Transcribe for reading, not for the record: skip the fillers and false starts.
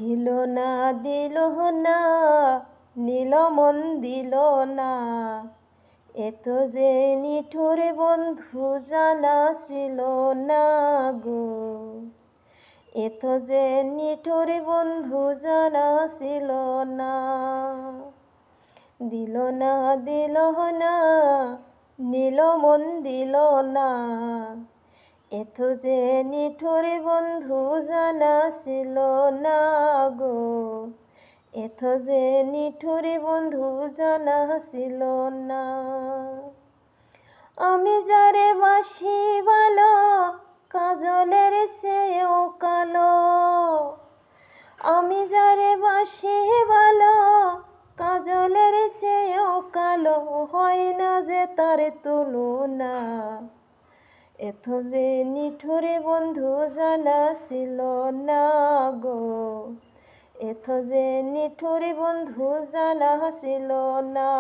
দিল না দিল না নীল মন দিল না, এত যে নিঠুর বন্ধু জানা ছিল না গো, এত যে নিঠুর বন্ধু জানা ছিল না। দিল না দিল না নীল মন দিল না, এত যে নিঠুর বন্ধু জানা ছিল না গো, এত যে নিঠুর বন্ধু জানা ছিল না। আমি যারে বাসি ভালো কাজলের চেয়েও কালো, আমি যারে বাসি ভালো কাজলের চেয়েও কালো, হয় না যে তার তুলনা, এত যে নিঠুর বন্ধু জানা ছিল না গো, এত যে নিঠুর বন্ধু জানা ছিল না।